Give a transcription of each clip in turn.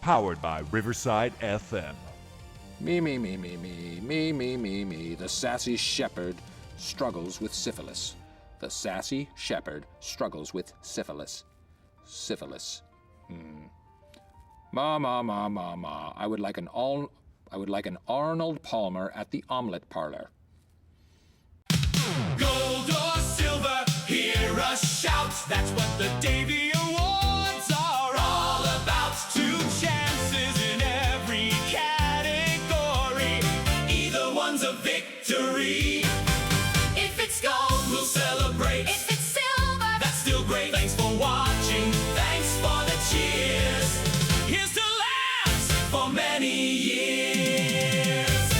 Powered by Riverside FM. Me, me, me, me, me, me, me, me, me. The sassy shepherd struggles with syphilis. The sassy shepherd struggles with syphilis. Syphilis. Ma, ma, ma, ma, ma. I would like an Arnold Palmer at the omelet parlor. Gold or silver, hear us shout. That's what the Davy Awards are all about. 2 chances in every category. Either one's a victory. If it's gold, we'll celebrate. If it's silver, that's still great. Thanks for watching. Thanks for the cheers. Here's to laughs for many years.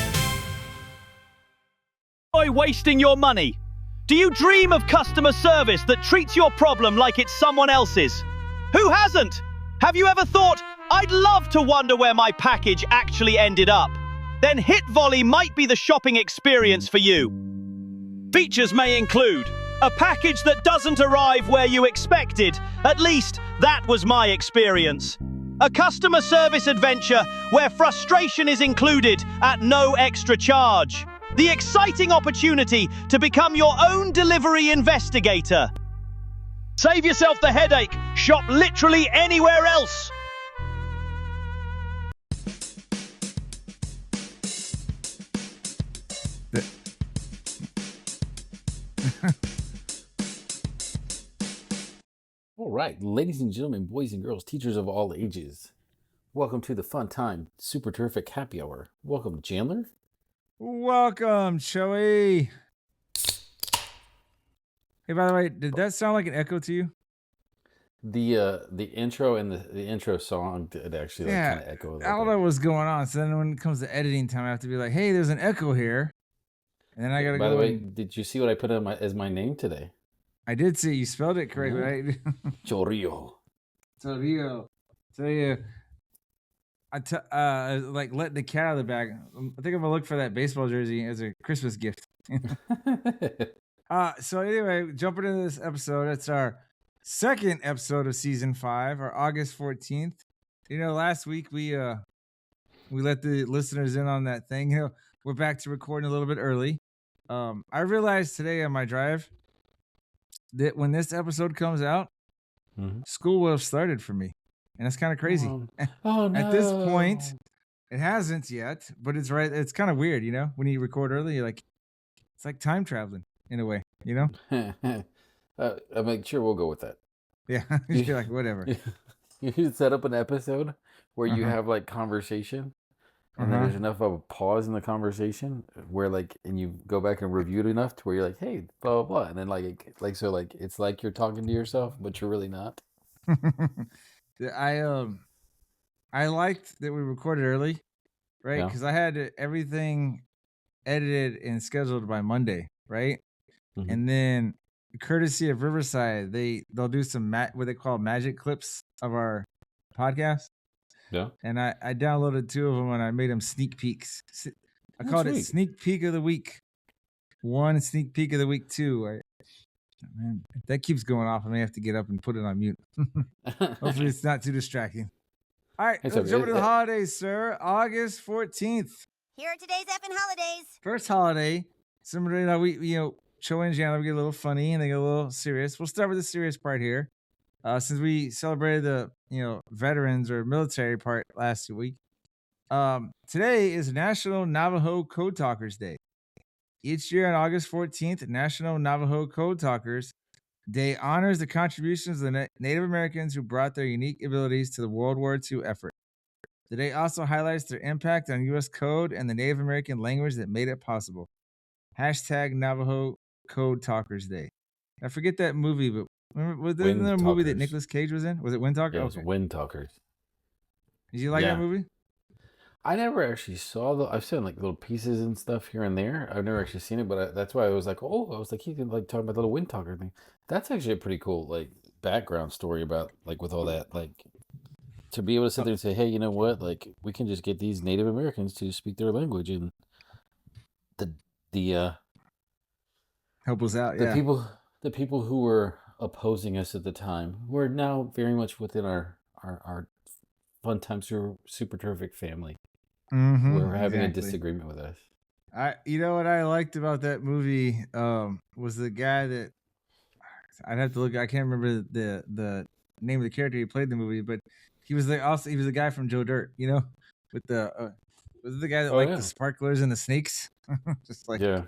Enjoy wasting your money? Do you dream of customer service that treats your problem like it's someone else's? Who hasn't? Have you ever thought, I'd love to wonder where my package actually ended up? Then Hit Volley might be the shopping experience for you. Features may include a package that doesn't arrive where you expected. At least, that was my experience. A customer service adventure where frustration is included at no extra charge. The exciting opportunity to become your own delivery investigator. Save yourself the headache. Shop literally anywhere else. All right, ladies and gentlemen, boys and girls, teachers of all ages, welcome to the fun time, super terrific happy hour. Welcome, Jandler. Welcome, Choey. Hey, by the way, did that sound like an echo to you? The intro and the intro song did actually kind of echo. I don't know what's going on. So then when it comes to editing time, I have to be like, hey, there's an echo here. And then I got to go. By the way, did you see what I put as my name today? I did see. You spelled it correctly, right? Chorio. Chorio. So yeah. Like letting the cat out of the bag. I think I'm gonna look for that baseball jersey as a Christmas gift. So anyway, jumping into this episode, it's our second episode of season 5, our August 14th. You know, last week we let the listeners in on that thing. You know, we're back to recording a little bit early. I realized today on my drive that when this episode comes out, school will have started for me. And that's kind of crazy. Oh, no. At this point, it hasn't yet, but it's right. It's kind of weird, you know, when you record early, you're like, it's like time traveling in a way, you know? I'm like, sure, we'll go with that. Yeah. You're like, whatever. You should set up an episode where you have like conversation and then there's enough of a pause in the conversation where like, and you go back and review it enough to where you're like, hey, blah, blah, blah. And then so it's like you're talking to yourself, but you're really not. I liked that we recorded early, right? Because I had everything edited and scheduled by Monday, right? And then, courtesy of Riverside, they'll do some what they call magic clips of our podcast. Yeah. And I downloaded 2 of them and I made them sneak peeks. I called it Sneak Peek of the Week 1 and Sneak Peek of the Week 2. Man, if that keeps going off, I may have to get up and put it on mute. Hopefully it's not too distracting. All right, let's jump into the holidays, sir. August 14th. Here are today's effing holidays. First holiday. Similar to, Choey and Jandler, we get a little funny and they get a little serious. We'll start with the serious part here. Since we celebrated the, veterans or military part last week. Today is National Navajo Code Talkers Day. Each year on August 14th, National Navajo Code Talkers Day honors the contributions of the Native Americans who brought their unique abilities to the World War II effort. The day also highlights their impact on U.S. code and the Native American language that made it possible. # Navajo Code Talkers Day. I forget that movie, but remember, was there another movie that Nicolas Cage was in? Was it Wind Talkers? Yeah, it was Wind Talkers. Did you like that movie? I never actually saw I've seen like little pieces and stuff here and there. I've never actually seen it, but that's why I was like, he can like talk about the little Wind Talker thing. That's actually a pretty cool like background story about like with all that, like to be able to sit there and say, hey, you know what, like we can just get these Native Americans to speak their language and the help us out. The people who were opposing us at the time were now very much within our Fun Time Super Terrific Family. Mm-hmm. We're having a Exactly. disagreement with us. You know what I liked about that movie was the guy that I'd have to look. I can't remember the name of the character he played in the movie, but he was the guy from Joe Dirt. You know, with the was it the guy that Oh, liked yeah. the sparklers and the snakes? Just like, Yeah.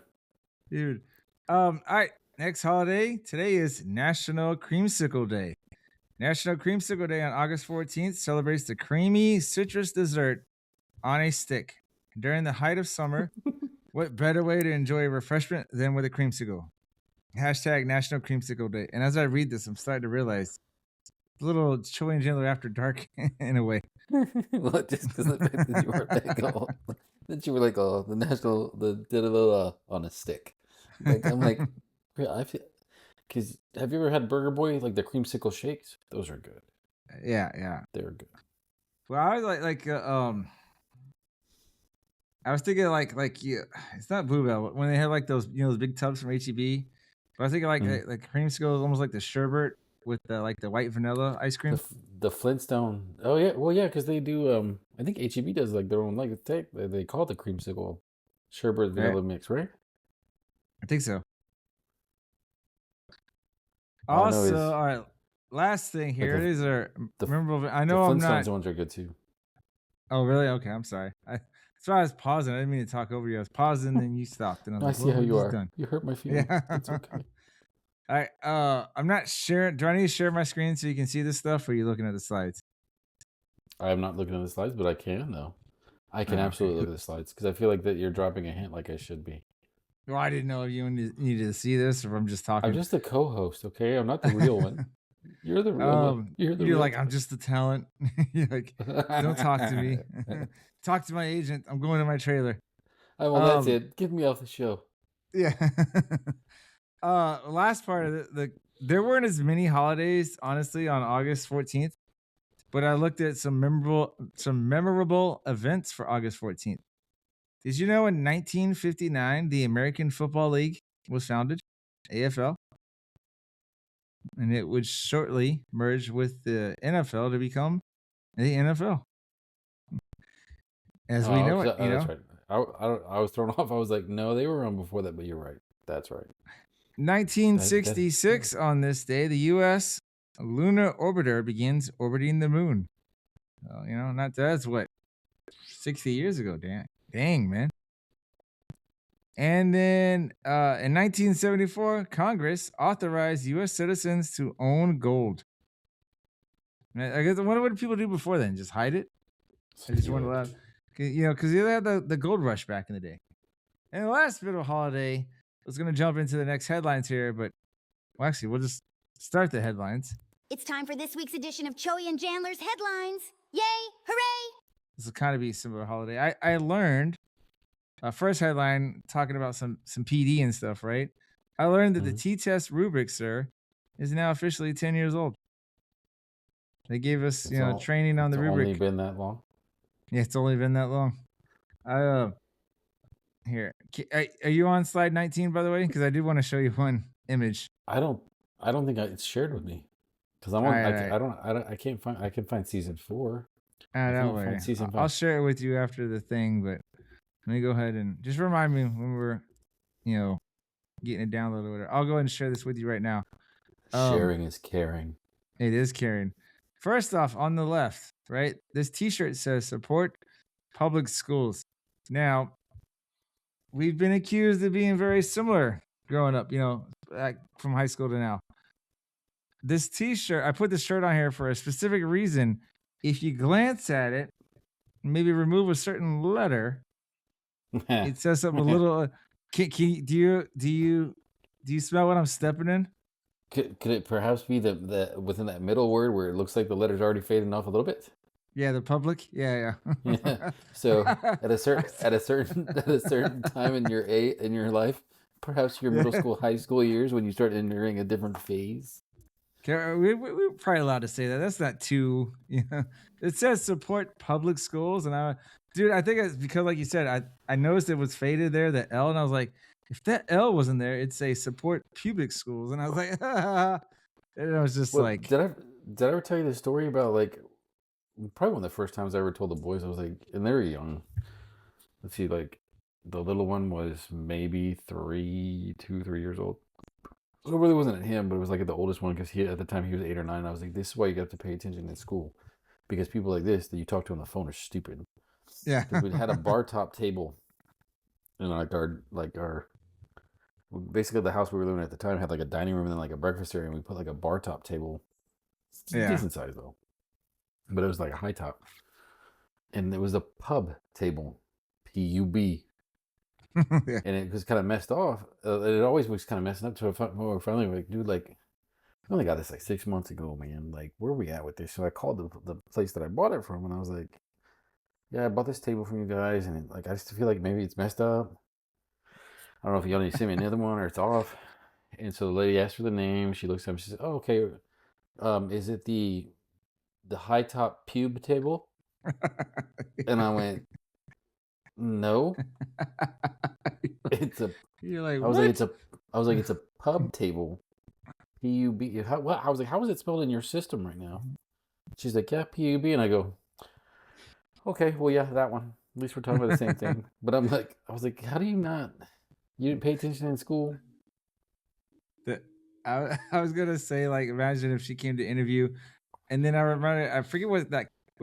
dude. All right. Next holiday today is National Creamsicle Day. National Creamsicle Day on August 14th celebrates the creamy citrus dessert on a stick. During the height of summer, what better way to enjoy a refreshment than with a creamsicle? Hashtag National Creamsicle Day. And as I read this, I'm starting to realize a little Choey and Jandler after dark in a way. Well, just because the fact that you were like, the national, on a stick. Like, I'm like, yeah, I feel, because have you ever had Burger Boy, like the creamsicle shakes? Those are good. Yeah. They're good. Well, I was I was thinking yeah, it's not Bluebell when they have like those those big tubs from HEB. But I was thinking like creamsicle is almost like the sherbet with the white vanilla ice cream. The Flintstone. Oh yeah, well yeah, because they do. I think HEB does like their own they call it the creamsicle sherbet vanilla mix, right? I think so. All I know is Also, all right, last thing here. These are the- memorable. I the know I'm Flintstones not. ones are good too. Oh, really? Okay, I'm sorry. That's why I was pausing. I didn't mean to talk over you. I was pausing, and you stopped, and I was I like, see how "Well, you we're are. just done." You hurt my feelings. Yeah. It's okay. All right. I'm not sharing. Do I need to share my screen so you can see this stuff, or are you looking at the slides? I'm not looking at the slides, but I can though. I can absolutely look at the slides because I feel like that you're dropping a hint like I should be. Well, I didn't know if you needed to see this or if I'm just talking. I'm just the co-host, okay? I'm not the real one. You're the real one. You're like, I'm just the talent. You're like, don't talk to me. Talk to my agent. I'm going to my trailer. Well, that's it. Get me off the show. Yeah. Last part of there weren't as many holidays, honestly, on August 14th, but I looked at some memorable events for August 14th. Did you know in 1959 the American Football League was founded, AFL, and it would shortly merge with the NFL to become the NFL, as we know it. That's right. I was thrown off. I was like, no, they were on before that, but you're right. That's right. 1966, on this day, the U.S. lunar orbiter begins orbiting the moon. That's what, 60 years ago. Dang, man. And then in 1974, Congress authorized U.S. citizens to own gold. I guess, what did people do before then? Just hide it? I just weren't allowed. Because they had the gold rush back in the day. And the last bit of holiday, I was going to jump into the next headlines here, but actually, we'll just start the headlines. It's time for this week's edition of Choey and Jandler's headlines. Yay! Hooray! This will kind of be a similar holiday. I learned, first headline, talking about some PD and stuff, right? I learned that the T-test rubric, sir, is now officially 10 years old. They gave us, training on the rubric. It's only been that long? Yeah, it's only been that long. Here, are you on slide 19, by the way? Because I do want to show you one image. I don't think it's shared with me because I'm on. I can't find. I can find season 4. Don't worry. Season 5. I'll share it with you after the thing, but let me go ahead and just remind me when we're, getting it downloaded or whatever. I'll go ahead and share this with you right now. Sharing is caring. It is caring. First off, on the left, right, this T-shirt says "Support Public Schools." Now, we've been accused of being very similar growing up, from high school to now. This T-shirt, I put this shirt on here for a specific reason. If you glance at it, maybe remove a certain letter, it says something a little. Do you smell what I'm stepping in? Could it perhaps be the within that middle word where it looks like the letter's already fading off a little bit? Yeah, the public. Yeah. Yeah. So at a certain time in your life, perhaps your middle school, high school years, when you start entering a different phase. We're probably allowed to say that. That's not too. It says support public schools, and I think it's because, like you said, I noticed it was faded there, the L, and I was like, if that L wasn't there, it'd say support pubic schools, and I was like, and I was just like, did I ever tell you the story about like probably one of the first times I ever told the boys. I was like, and they were young. Let's see, like the little one was maybe 3 years old. So it really wasn't at him, but it was like at the oldest one because at the time he was 8 or 9. I was like, this is why you got to pay attention in school, because people like this that you talk to on the phone are stupid. Yeah. Because we had a bar top table, and our basically the house we were living in at the time had like a dining room and then like a breakfast area, and we put like a bar top table. It's Yeah. decent size though, but it was like a high top, and it was a pub table, PUB. Yeah. And it was kind of messed off. It always was kind of messing up. So finally, like, dude, like, I only got this like 6 months ago, man. Like, where are we at with this? So I called the place that I bought it from, and I was like, yeah, I bought this table from you guys, and like, I just feel like maybe it's messed up. I don't know if y'all need to send me another one or it's off. And so the lady asked for the name. She looks up. She says, "Oh, okay. Is it the high top pube table?" And I went, "No, it's a." You're like, I was what? like, it's a pub table. PUB. What? I was like, how is it spelled in your system right now? She's like, yeah, PUB. And I go, okay, well, yeah, that one. At least we're talking about the same thing. But I was like, how do you not? You didn't pay attention in school? I was gonna say, like, imagine if she came to interview, and then I forget what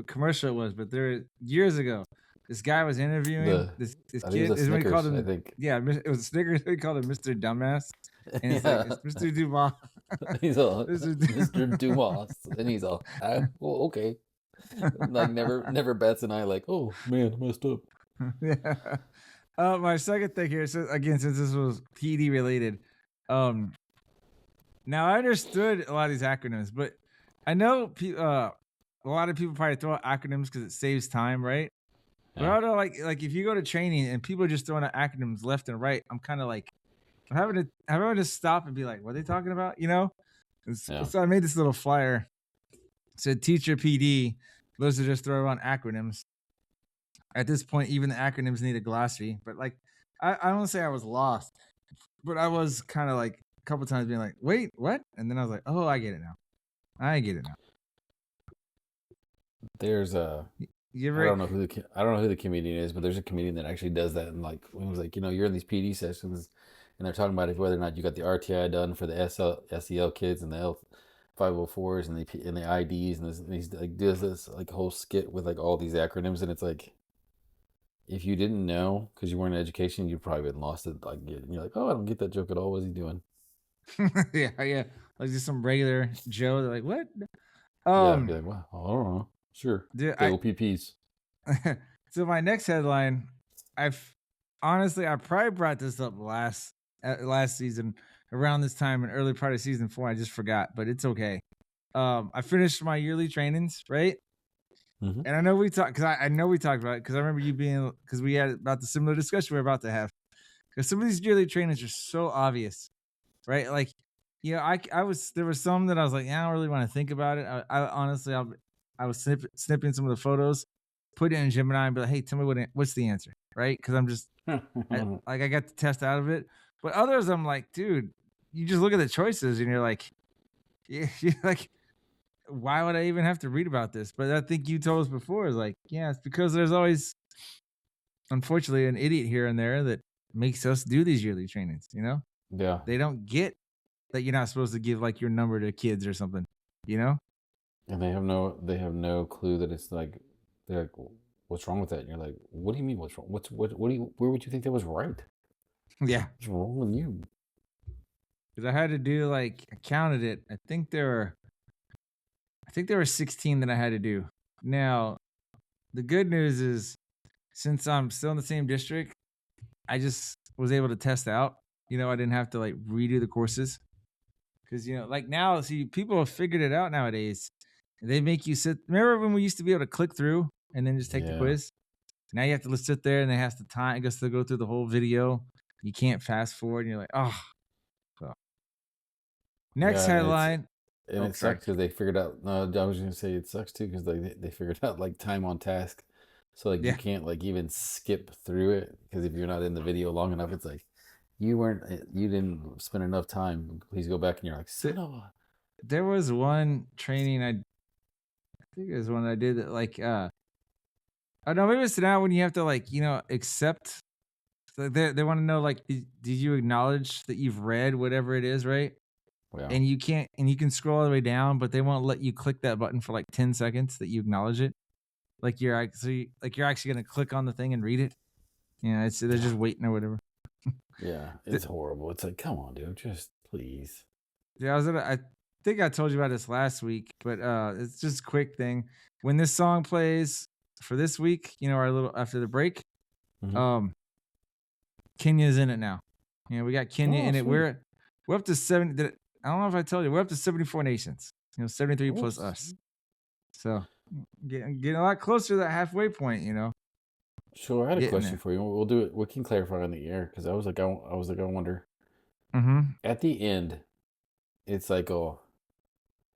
commercial it was, but years ago, this guy was interviewing this I think kid. it was a Is what he called Snickers, him. I think. Yeah, it was a Snickers. He called him Mr. Dumbass, and it's Yeah. like it's Mr. Dumas. He's all Mr. Mr. Dumas, and he's all, well, okay. Like never bats an eye. Like, oh man, I messed up. Yeah. My second thing here, so again, since this was PD related, now I understood a lot of these acronyms, but I know a lot of people probably throw out acronyms because it saves time, right? But I don't know, like if you go to training and people are just throwing out acronyms left and right, I'm kind of like, I'm having to stop and be like, what are they talking about? You know? So I made this little flyer. It said teacher PD. Those are just throw around acronyms. At this point, even the acronyms need a glossary. But like, I don't want to say I was lost, but I was kind of like a couple times being like, wait, what? And then I was like, oh, I get it now. I get it now. There's a. I don't know who the comedian is, but there's a comedian that actually does that. And like, when it was like, you're in these PD sessions, and they're talking about whether or not you got the RTI done for the SEL kids and the L504s and the IDs, and he's like does this like whole skit with like all these acronyms, and it's like, if you didn't know because you weren't in education, you'd probably been lost it. Like, and you're like, oh, I don't get that joke at all. What's he doing? yeah, like just some regular Joe. They're like, what? Yeah, I'd be like, well, I don't know. Sure, dude, OPPs. So my next headline, I probably brought this up last season around this time in early part of season 4. I just forgot, but it's okay. I finished my yearly trainings, right? Mm-hmm. And I know we talked because I know we talked about it because I remember you being because we had about the similar discussion we're about to have. Because some of these yearly trainings are so obvious, right? Like, there were some that I was like, yeah, I don't really want to think about it. I honestly, I was snipping some of the photos, put it in Gemini, and be like, hey, tell me what's the answer, right? Because I'm just I got the test out of it. But others, I'm like, dude, you just look at the choices and you're like, yeah, you're like, why would I even have to read about this? But I think you told us before, is like, yeah, it's because there's always, unfortunately, an idiot here and there that makes us do these yearly trainings, you know? Yeah. They don't get that you're not supposed to give like your number to kids or something, you know? And they have no clue that it's like, they're like, what's wrong with that? And you're like, what do you mean what's wrong? Where would you think that was right? Yeah. What's wrong with you? Because I had to do like, I counted it. I think there were 16 that I had to do. Now, the good news is, since I'm still in the same district, I just was able to test out. I didn't have to like redo the courses. Because, like now, see, people have figured it out nowadays. They make you sit. Remember when we used to be able to click through and then just take the quiz? Now you have to sit there and they have to time. I guess they'll go through the whole video. You can't fast forward. And you're like, oh. So. Next headline. And it sucks because they figured out. No, I was going to say it sucks too because they figured out like time on task. So like you can't like even skip through it because if you're not in the video long enough, it's like you didn't spend enough time. Please go back, and you're like, son of a. There was one training think it was one I did that like I know maybe it's now when you have to like, accept. They want to know like did you acknowledge that you've read whatever it is, right? Yeah. And you can scroll all the way down, but they won't let you click that button for like 10 seconds that you acknowledge it. Like you're actually gonna click on the thing and read it. They're just waiting or whatever. Yeah, it's horrible. It's like, come on, dude, just please. Yeah, I think I told you about this last week, but it's just a quick thing. When this song plays for this week, our little after the break, Mhm. Kenya's in it now. We got Kenya Oh, in it. sweet. We're up to 70. I don't know if I told you, we're up to 74 nations. 73 Oh, plus us. So getting a lot closer to that halfway point. Sure, I had a Getting question there. for you. We'll do it. We can clarify on the air because I was like, I wonder. Mm-hmm. At the end, it's like, oh,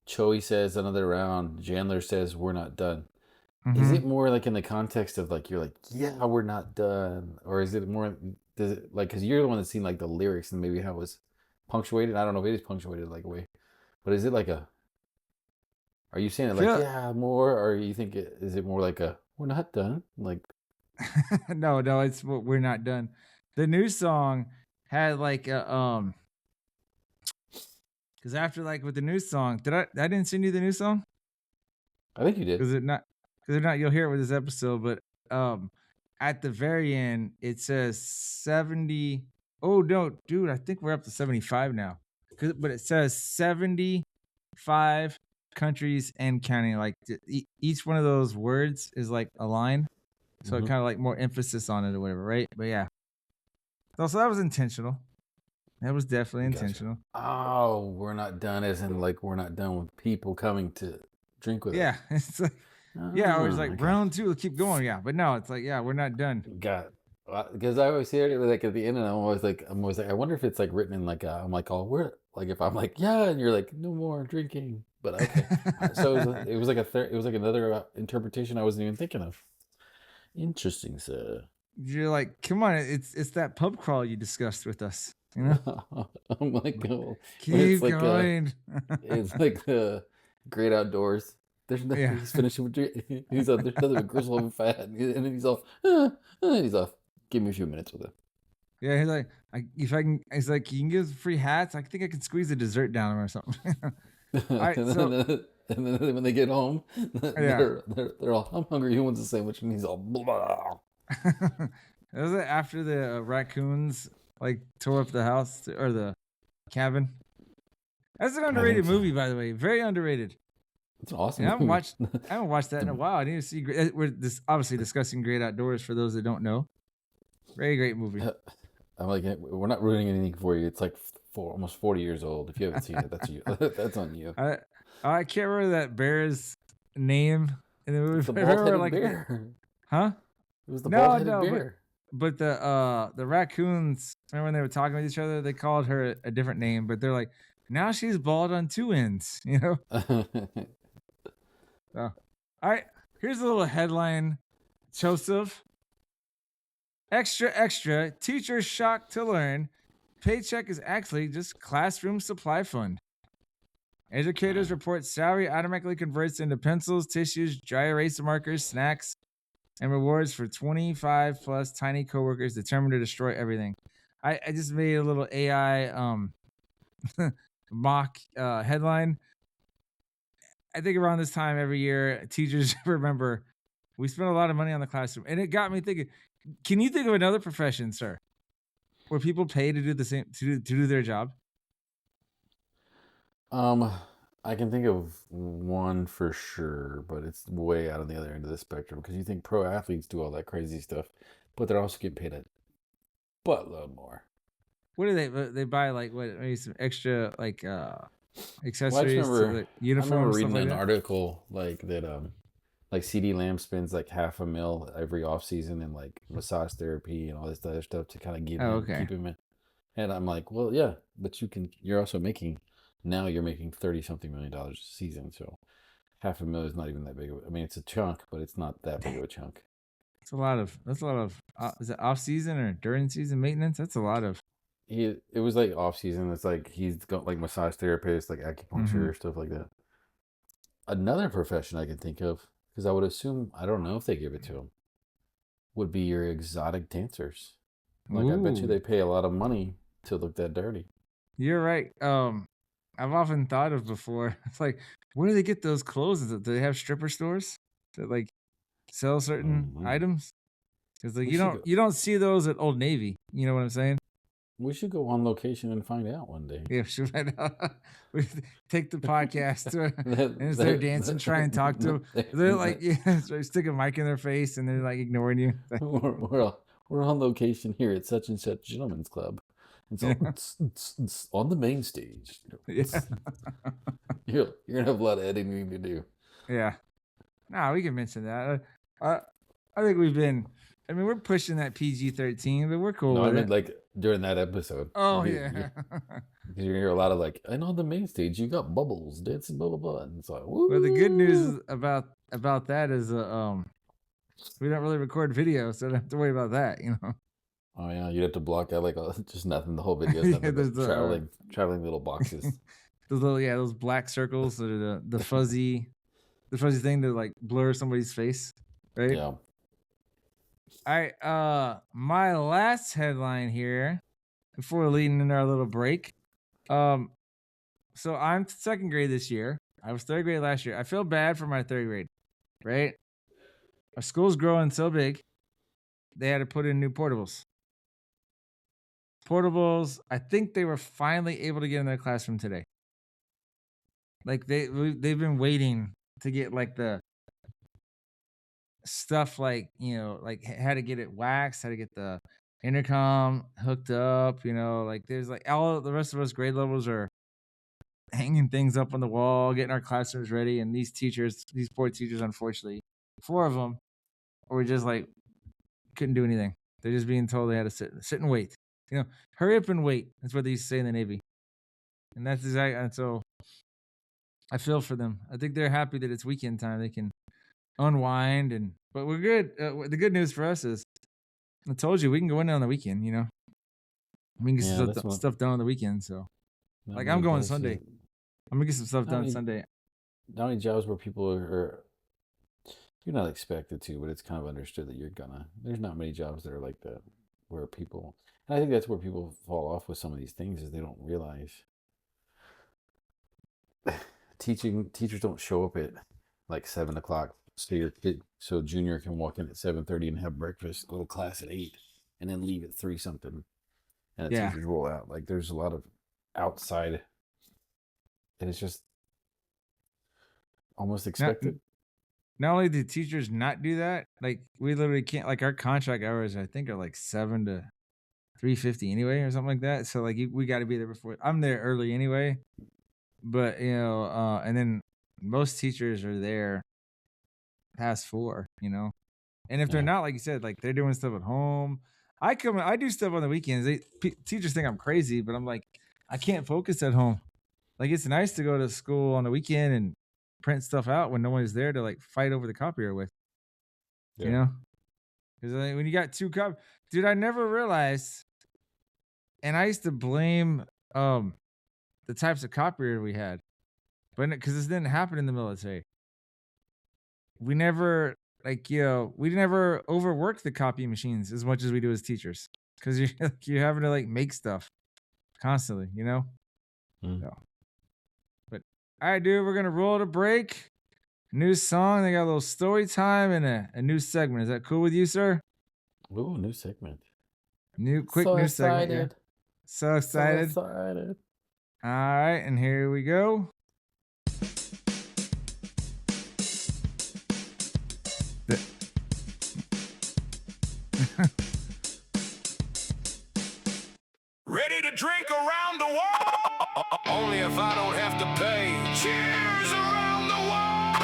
Choey says another round. Jandler says we're not done. Is it more like in the context of like you're like, yeah, we're not done, or is it more? Does it like because you're the one that's seen like the lyrics and maybe how it was punctuated? I don't know if it is punctuated like a way, but is it like a? Are you saying it like yeah more, or you think is it more like a we're not done like? No, it's we're not done. The new song had like a because after like with the new song, I didn't send you the new song? I think you did. Because if not, you'll hear it with this episode. But at the very end, it says 70. Oh no, dude, I think we're up to 75 now. But it says 75 countries and counting. Like each one of those words is like a line, so it kind of like more emphasis on it or whatever, right? But yeah. So that was intentional. That was definitely intentional. Oh, we're not done, as in like we're not done with people coming to drink with us. Yeah, it's like or it's like round two, let's keep going. Yeah, but no, it's like we're not done. Got because I always hear it like at the end, and I'm always like, I wonder if it's like written in like I'm like, oh, we're like if I'm like yeah, and you're like no more drinking, but okay. So it was like it was like another interpretation I wasn't even thinking of. Interesting, sir. You're like, come on, it's that pub crawl you discussed with us. I'm like, oh, keep going. It's like the great outdoors. There's nothing. He's finishing with drink. He's there's nothing but gristle and fat, and then he's off. He's off. Give me a few minutes with it. Yeah, he's like, if I can, he's like, you can give us free hats. I think I can squeeze the dessert down him or something. All right, and then when they get home, they're all, I'm hungry. Who wants a sandwich? And he's all blah. Was it after the raccoons like tore up the house or the cabin? That's an underrated movie, by the way. Very underrated. It's an awesome. I haven't watched that in a while. I need to see. We're obviously discussing Great Outdoors for those that don't know. Very great movie. I'm like, we're not ruining anything for you. It's like almost 40 years old. If you haven't seen it, that's you. That's on you. I can't remember that bear's name in the movie. The bald-headed bear. Huh? It was the bald-headed bear. But the raccoons, remember when they were talking with each other, they called her a different name, but they're like, now she's bald on two ends, So, all right, here's a little headline, Joseph. Extra, extra, teachers shocked to learn paycheck is actually just classroom supply fund. Educators report salary automatically converts into pencils, tissues, dry eraser markers, snacks, and rewards for 25 plus tiny coworkers determined to destroy everything. I just made a little AI mock headline. I think around this time every year, teachers remember we spent a lot of money on the classroom, and it got me thinking. Can you think of another profession, sir, where people pay to do the same to do their job? I can think of one for sure, but it's way out on the other end of the spectrum because you think pro athletes do all that crazy stuff, but they're also getting paid a buttload more. What do they buy like what maybe some extra like accessories to the uniform? I remember reading like an that? article like that like CD Lamb spends like $500,000 every off season in like massage therapy and all this other stuff to kind of keep him in. And I'm like, well, yeah, but you're also making. Now you're making $30-something million a season, so $500,000 is not even that big of. I mean, it's a chunk, but it's not that big of a chunk. That's a lot of. Is it off season or during season maintenance? That's a lot of. It was like off season. It's like he's got like massage therapist, like acupuncture, stuff like that. another profession I can think of, because I would assume, I don't know if they give it to them, would be your exotic dancers. Like, I bet you Ooh. they pay a lot of money to look that dirty. You're right. I've often thought of before. It's like, where do they get those clothes? Do they have stripper stores that like sell certain Mhm. items? Because like We you should don't go- you don't see those at Old Navy. You know what I'm saying? We should go on location and find out one day. Yeah, sure. We take the podcast to That- and as they're that- dancing, try and talk to them. They're like, yeah, so stick a mic in their face and they're like ignoring you. we're on location here at such and such gentlemen's club. And so it's on the main stage. Yeah. You're gonna have a lot of editing to do. Yeah. Nah, we can mention that. I think we've been. I mean, we're pushing that PG-13, but we're cool No, I with meant it. like during that episode. Oh You- yeah. Because you hear a lot of like, and on the main stage you got bubbles dancing, blah blah blah, and it's like, woo. Well, the good news about that is we don't really record video, so I don't have to worry about that. You know. Oh yeah, you'd have to block out like just nothing. The whole video is Yeah, nothing there's but the, traveling little boxes. those black circles that are the fuzzy thing to like blur somebody's face, right? Yeah. All right. My last headline here before leading into our little break. So I'm second grade this year. I was third grade last year. I feel bad for my third grade, right? Our school's growing so big, they had to put in new portables. I think they were finally able to get in their classroom today. Like they've been waiting to get like the stuff like, you know, like how to get it waxed, how to get the intercom hooked up, you know, like there's like all the rest of us grade levels are hanging things up on the wall, getting our classrooms ready. And these poor teachers, unfortunately, 4 of them were just like, couldn't do anything. They're just being told they had to sit and wait. You know, hurry up and wait. That's what they used to say in the Navy. And that's exactly, and so I feel for them. I think they're happy that it's weekend time. They can unwind but we're good. The good news for us is, I told you we can go in on the weekend. You know, we can get Yeah, that's what- stuff done on the weekend. So, Not like, many I'm going places- Sunday. I'm gonna get some stuff Not done many- Sunday. Not many jobs where people are you're not expected to, but it's kind of understood that you're gonna. There's not many jobs that are like that where people. And I think that's where people fall off with some of these things is they don't realize. Teachers don't show up at like 7:00, so junior can walk in at 7:30 and have breakfast, go to class at 8, and then leave at 3 something, and the Yeah. teachers roll out. Like there's a lot of outside, and it's just almost expected. Not only do teachers not do that, like we literally can't. Like our contract hours, I think, are like 7 to 3:50 anyway, or something like that. So like we got to be there before. I'm there early anyway, but you know, and then most teachers are there past 4. You know, and if they're Yeah. not, like you said, like they're doing stuff at home. I do stuff on the weekends. Teachers think I'm crazy, but I'm like, I can't focus at home. Like it's nice to go to school on the weekend and print stuff out when no one's there to like fight over the copier with. You know, because like, when you got 2 copies, dude, I never realized, and I used to blame the types of copier we had, but because this didn't happen in the military, we never we never overworked the copy machines as much as we do as teachers, because you're having to like make stuff constantly, you know. Mm. So, but all right, dude, we're gonna roll to break. New song. They got a little story time and a new segment. Is that cool with you, sir? Ooh, new segment. Quick new segment. Yeah. So excited. So excited. All right, and here we go. Ready to drink around the world? Only if I don't have to pay. Cheers around the world.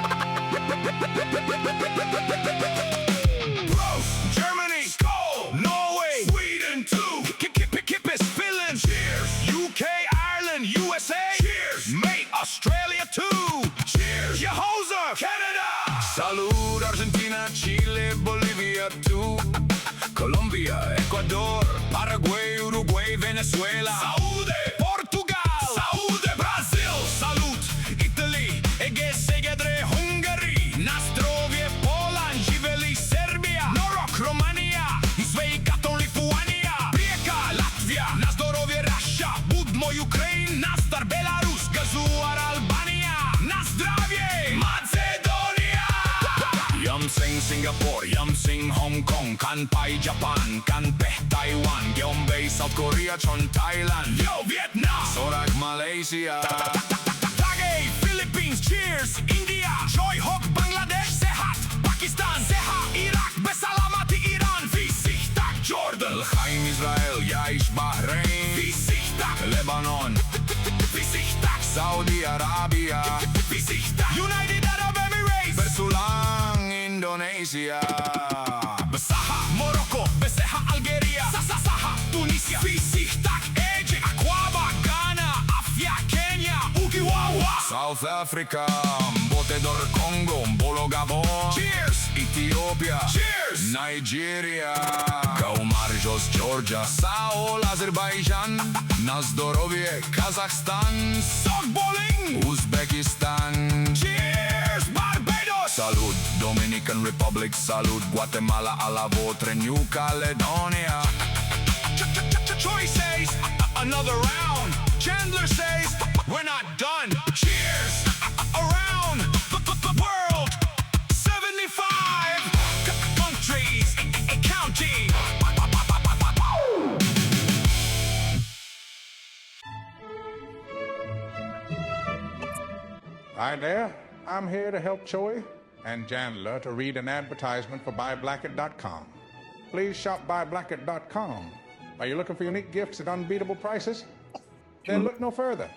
Prost, Germany, Skål, Norway, Sweden too. Kip is Finland. Cheers. UK, Ireland, USA. Cheers. Mate, Australia too. Cheers. Jehoser, Canada. Salud, Argentina, Chile, Bolivia too. Colombia, Ecuador, Paraguay, Uruguay, Venezuela. Saúde, Portugal. Saúde, Brazil. Salute, Italy. Ege, Segedre, Kanpai Japan, Kanpeh Taiwan, Gyeongbei South Korea, Chon Thailand, Yo Vietnam, Sorak Malaysia, Tagay Philippines, Cheers India, Joy Hok Bangladesh, Sehat Pakistan, Seha Iraq, Besalamati Iran, Visichtak Jordan, L'chaim Israel, Yaish Bahrain, Visichtak Lebanon, Visichtak Saudi Arabia, Visichtak United Arab Emirates, Bersulang Indonesia, Besaha Morocco, Beseha Algeria, Saha Tunisia, Visichtak Egypt, Aquaba Ghana, Afia Kenya, Ukiwawa, South Africa, Botedor Congo, Mbolo Gabon, Cheers Ethiopia, Cheers Nigeria, Kaumarjos Georgia, Saul Azerbaijan, Nazdorovie Kazakhstan, Sogboling Uzbekistan, Cheers Barbados, Salud Dominican Republic, Salud Guatemala, a la Votre New Caledonia. Choy says another round. Chandler says we're not done. Cheers around the world. 75 countries counting. Hi there, I'm here to help Choey and Jandler to read an advertisement for BuyBlacket.com. Please shop BuyBlacket.com. Are you looking for unique gifts at unbeatable prices? Then look no further.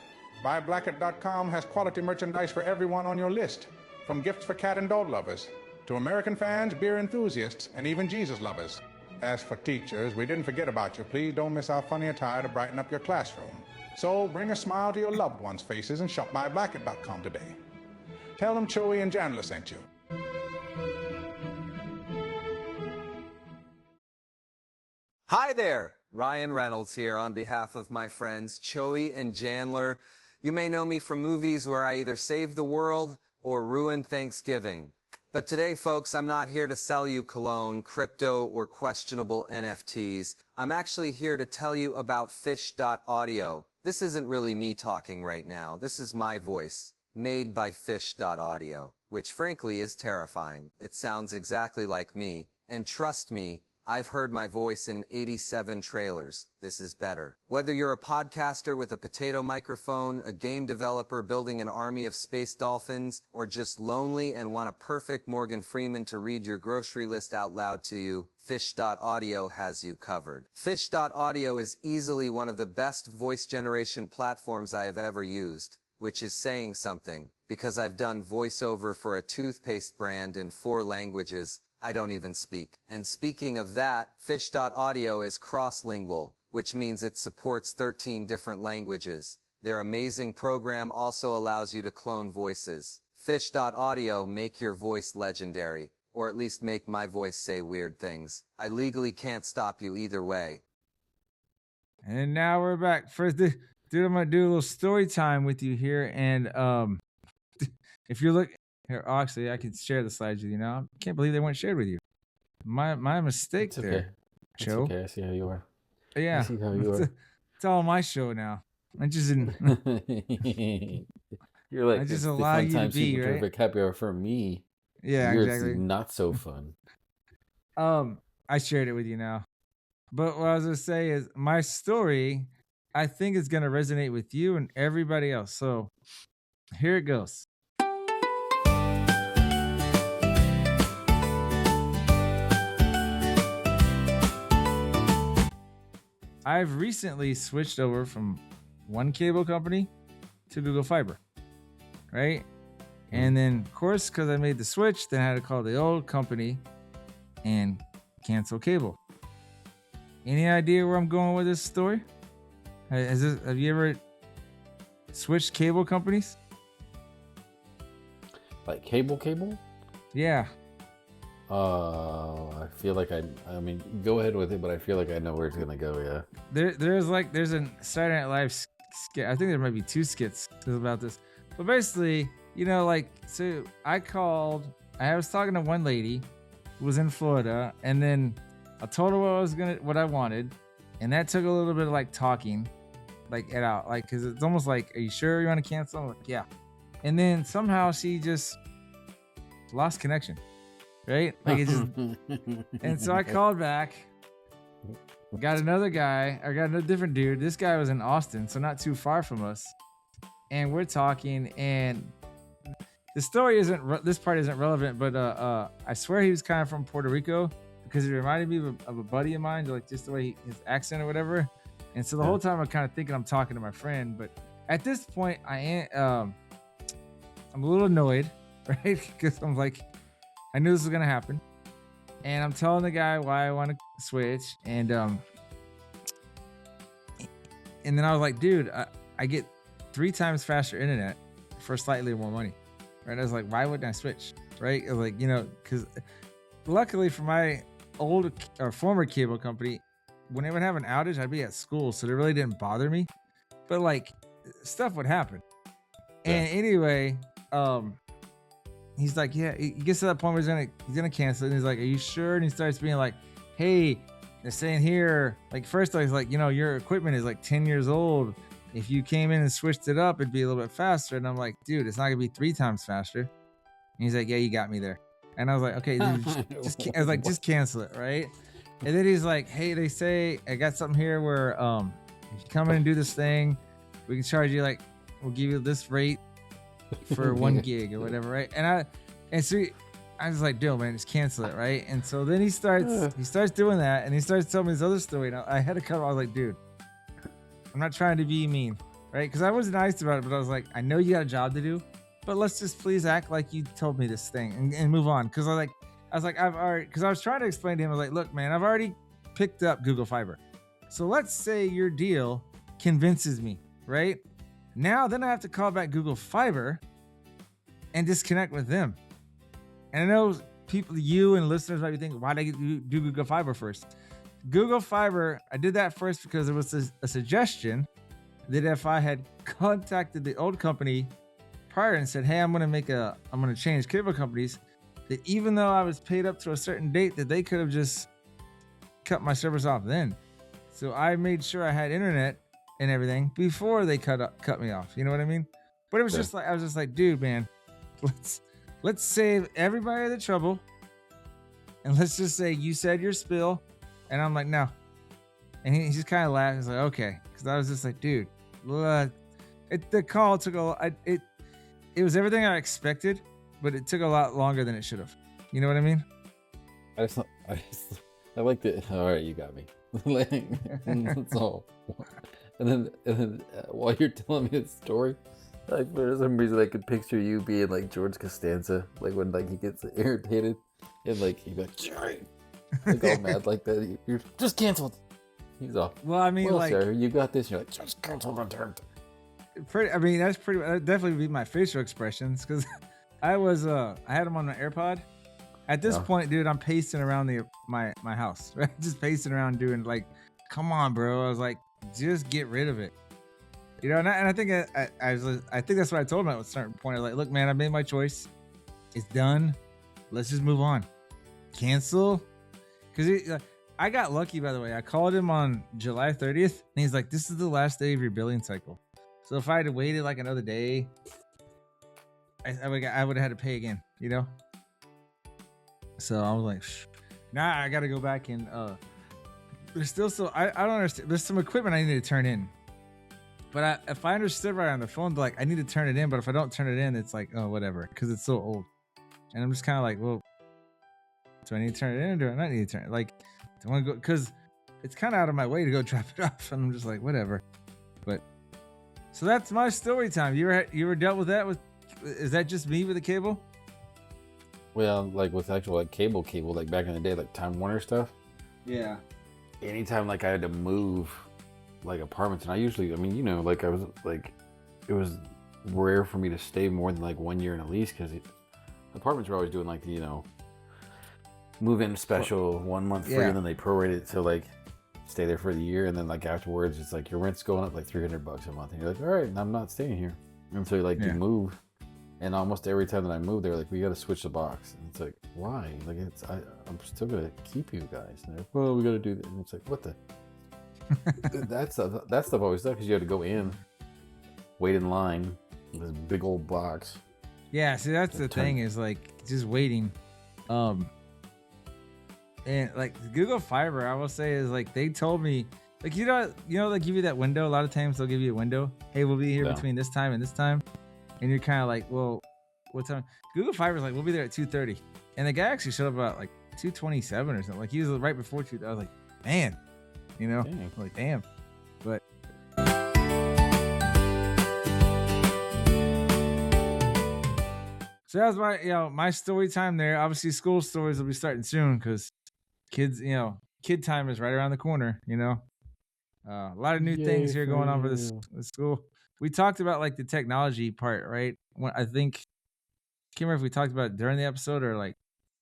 BuyBlacket.com has quality merchandise for everyone on your list, from gifts for cat and dog lovers, to American fans, beer enthusiasts, and even Jesus lovers. As for teachers, we didn't forget about you. Please don't miss our funny attire to brighten up your classroom. So bring a smile to your loved ones' faces and shop BuyBlacket.com today. Tell them Choey and Jandler sent you. Hi there, Ryan Reynolds here on behalf of my friends Choey and Jandler. You may know me from movies where I either save the world or ruin Thanksgiving. But today, folks, I'm not here to sell you cologne, crypto, or questionable NFTs. I'm actually here to tell you about Fish.audio. This isn't really me talking right now. This is my voice, made by Fish.audio, which frankly is terrifying. It sounds exactly like me. And trust me, I've heard my voice in 87 trailers. This is better. Whether you're a podcaster with a potato microphone, a game developer building an army of space dolphins, or just lonely and want a perfect Morgan Freeman to read your grocery list out loud to you, Fish.audio has you covered. Fish.audio is easily one of the best voice generation platforms I have ever used, which is saying something, because I've done voiceover for a toothpaste brand in 4 languages I don't even speak. And speaking of that, Fish.audio is cross-lingual, which means it supports 13 different languages. Their amazing program also allows you to clone voices. Fish.audio make your voice legendary, or at least make my voice say weird things. I legally can't stop you either way. And now we're back. First, dude, I'm gonna do a little story time with you here. And if you're looking here, actually, I can share the slides with you now. I can't believe they weren't shared with you. My mistake It's okay. there, It's Joe. okay. I see how you are. Yeah, I see how you are. it's all my show now. I just didn't. You're like, I just it's the allow fun you to time be, super right? perfect happy hour for me. Yeah, Yours exactly. is not so fun. I shared it with you now. But what I was gonna say is my story, I think is gonna resonate with you and everybody else. So here it goes. I've recently switched over from one cable company to Google Fiber, right? And then, of course, because I made the switch, then I had to call the old company and cancel cable. Any idea where I'm going with this story? Have you ever switched cable companies? Like cable? Yeah. I feel like I mean, go ahead with it, but I feel like I know where it's gonna go. Yeah. There's a Saturday Night Live skit. I think there might be 2 skits about this. But basically, so I was talking to one lady who was in Florida, and then I told her what I wanted, and that took a little bit of talking, it out, because it's almost like, are you sure you want to cancel? I'm like, yeah. And then somehow she just lost connection. right? Like it just. And so I called back. Got another guy. I got a different dude. This guy was in Austin, so not too far from us. And we're talking, and the story this part isn't relevant, but I swear he was kind of from Puerto Rico because it reminded me of a buddy of mine, like just the way his accent or whatever. And so the whole time I'm kind of thinking I'm talking to my friend, but at this point I'm a little annoyed, right? Because I'm like, I knew this was gonna happen, and I'm telling the guy why I want to switch, and then I was like, dude, I get 3 times faster internet for slightly more money, right? I was like, why wouldn't I switch, right? Like, because luckily for my old or former cable company, when they would have an outage, I'd be at school, so they really didn't bother me, but like stuff would happen. And anyway, he's like, yeah, he gets to that point where he's gonna cancel it, and he's like, are you sure? And he starts being like, hey, they're saying here, like, first I was like, your equipment is like 10 years old. If you came in and switched it up, it'd be a little bit faster. And I'm like, dude, it's not gonna be 3 times faster. And he's like, yeah, you got me there. And I was like, okay, dude, I was like, just cancel it, right? And then he's like, hey, they say I got something here where if you come in and do this thing, we can charge you, like, we'll give you this rate for 1 gig or whatever, right? And so I was like, dude, man, just cancel it, right? And so then he starts doing that, and he starts telling me this other story. And I had to cut him. I was like, dude, I'm not trying to be mean, right? Because I was nice about it, but I was like, I know you got a job to do, but let's just please act like you told me this thing and move on. Because I was trying to explain to him, I was like, look, man, I've already picked up Google Fiber. So let's say your deal convinces me, right? Now, then I have to call back Google Fiber and disconnect with them. And I know people, you and listeners might be thinking, why did I do Google Fiber first? Google Fiber, I did that first because there was a suggestion that if I had contacted the old company prior and said, hey, I'm going to change cable companies, that even though I was paid up to a certain date, that they could have just cut my service off then. So I made sure I had internet and everything before they cut me off. You know what I mean? But it was just like, I was just like, dude, man, let's save everybody the trouble. And let's just say you said your spill. And I'm like, no. And he just kind of laughed. He's like, okay. Because I was just like, dude, the call took it was everything I expected, but it took a lot longer than it should have. You know what I mean? I like the. All right, you got me. That's all. And then while you're telling me the story, like for some reason I could picture you being like George Costanza, like when like he gets irritated and like he'd be like, Jerry, like all mad like that. You're just canceled. He's off. Well, I mean, like, sir, you got this. You're like, just cancel the dirt. That definitely would be my facial expressions, because I had them on my AirPod. At this point, dude, I'm pacing around my house, right? Just pacing around doing like, come on, bro. I was like, just get rid of it. You know, and I think I think that's what I told him at a certain point. I was like, look, man, I made my choice. It's done. Let's just move on. Cancel. Because I got lucky, by the way. I called him on July 30th, and he's like, this is the last day of your billing cycle. So if I had waited like another day, I would have had to pay again, you know? So I was like, nah, I got to go back and, there's still I don't understand. There's some equipment I need to turn in. But if I understood right on the phone, like, I need to turn it in, but if I don't turn it in, it's like, oh, whatever, because it's so old. And I'm just kind of like, well, do I need to turn it in or do I not need to turn it? Like, do I want to go? Because it's kind of out of my way to go drop it off. And I'm just like, whatever. But, so that's my story time. You ever dealt with that? Is that just me with the cable? Well, like with actual like cable, like back in the day, like Time Warner stuff. Yeah. Anytime like I had to move like apartments, and like I was like, it was rare for me to stay more than like 1 year in a lease, because apartments were always doing like the move in special 1 month free, and then they prorate it to like stay there for the year, and then like afterwards it's like your rent's going up like $300 a month, and you're like, all right, I'm not staying here. And so like you move, and almost every time that I move, they're like, we got to switch the box, and it's like, why? Like I'm still gonna keep you guys, and they're like, well, we got to do that, and it's like, what the that stuff always sucks, because you had to go in, wait in line, with this big old box. Yeah, see, that's the thing, is like just waiting. And like Google Fiber, I will say is like they told me like they give you that window. A lot of times they'll give you a window. Hey, we'll be here Yeah. between this time and this time, and you're kind of like, well, what time? Google Fiber's like, we'll be there at 2:30, and the guy actually showed up about like 2:27 or something. Like he was right before 2. I was like, man, Dang. like damn, but. So that was my story time there. Obviously, school stories will be starting soon because kids, kid time is right around the corner. A lot of new things here going on for the school. We talked about like the technology part, right? I think, can't remember if we talked about it during the episode or like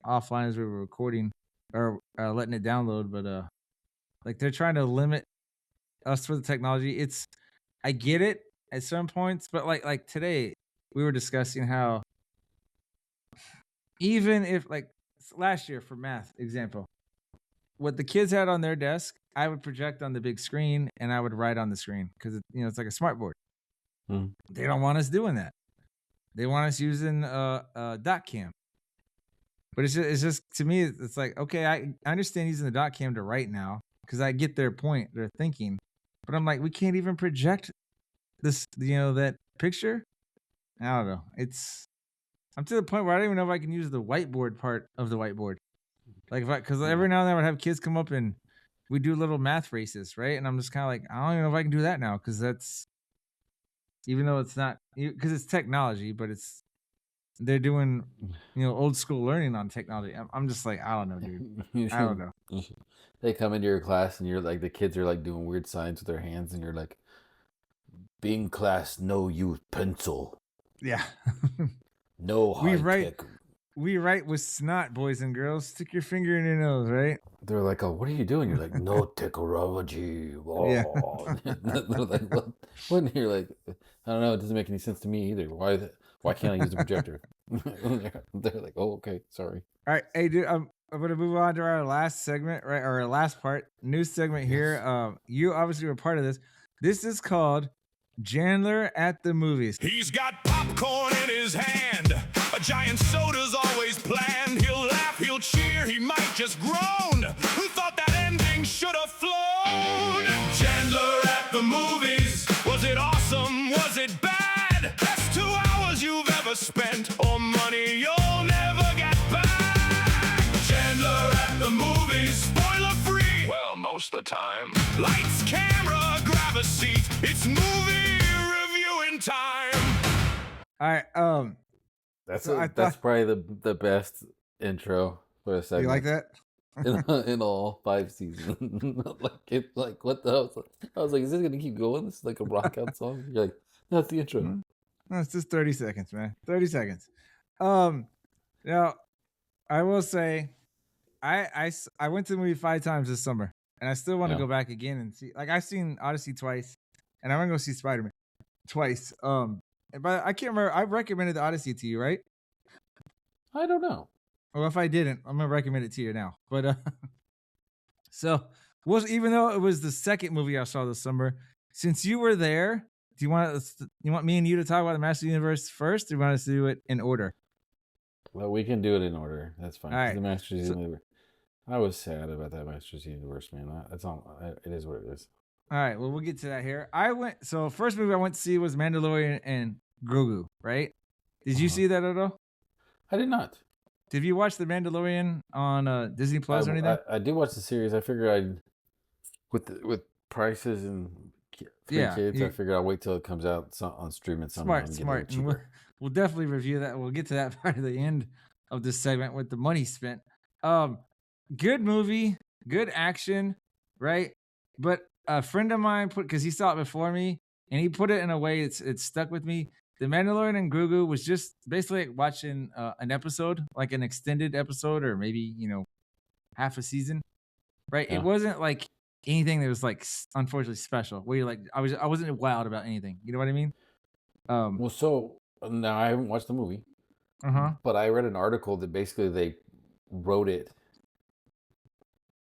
offline as we were recording or letting it download, but like they're trying to limit us for the technology. I get it at some points, but like today we were discussing how even if like last year for math example, what the kids had on their desk, I would project on the big screen and I would write on the screen because it's like a smart board. They don't want us doing that. They want us using dot cam. But it's just to me, it's like, okay, I understand using the dot cam to write now because I get their point, their thinking. But I'm like, we can't even project this, that picture. I don't know. I'm to the point where I don't even know if I can use the whiteboard part of the whiteboard. Like because every now and then I would have kids come up and we do little math races, right? And I'm just kind of like, I don't even know if I can do that now because that's, even though it's not, because it's technology, but they're doing, old school learning on technology. I'm just like, I don't know, dude. I don't know. They come into your class and you're like, the kids are like doing weird signs with their hands and you're like, being class, no use pencil. Yeah. No high tech. We write with snot, boys and girls. Stick your finger in your nose, right? They're like, oh, what are you doing? You're like, no technology. Oh. Yeah. They're like, what? And you're like, I don't know. It doesn't make any sense to me either. Why can't I use the projector? They're like, oh, okay, sorry. All right, hey, dude, I'm going to move on to our last segment, right? Or our last part, new segment here. You obviously were part of this. This is called Jandler at the Movies. He's got popcorn in his hand. A giant soda's always planned. He'll laugh, he'll cheer, he might just groan. Who thought that ending should have flown? Jandler at the Movies. Was it awesome? Was it bad? Best 2 hours you've ever spent, or money you'll never get back. Jandler at the Movies. Spoiler free. Well, most of the time. Lights, camera, grab a seat. It's movie reviewing time. All right, that's probably the best intro for a segment. You like that? in all 5 seasons. like what the hell? I was like, is this gonna keep going? This is like a rock out song. You're like, that's the intro. No, it's just 30 seconds, man. 30 seconds. Now I will say, I went to the movie 5 times this summer, and I still want to go back again and see. Like I've seen Odyssey twice, and I want to go see Spider-Man twice. But I can't remember. I recommended the Odyssey to you, right? I don't know. Well, if I didn't, I'm gonna recommend it to you now. But even though it was the second movie I saw this summer, since you were there, do you want me and you to talk about the Master Universe first, or do you want us to do it in order? Well, we can do it in order. That's fine. All right. The Masters Universe. I was sad about that Masters Universe, man. That's all. It is what it is. All right. Well, we'll get to that here. So first movie I went to see was Mandalorian and Grogu, right? Did you see that at all? I did not. Did you watch The Mandalorian on Disney Plus or anything? I did watch the series. I figured with prices and kids, I figured I'll wait till it comes out on streaming somewhere. Smart. And we'll definitely review that. We'll get to that part of the end of this segment with the money spent. Good movie, good action, right? But a friend of mine because he saw it before me, and he put it in a way it's stuck with me. The Mandalorian and Grogu was just basically like watching an episode, like an extended episode, or maybe half a season, right? Yeah. It wasn't like anything that was like unfortunately special. Where you're like, I wasn't wild about anything. You know what I mean? Well, so now I haven't watched the movie, but I read an article that basically they wrote it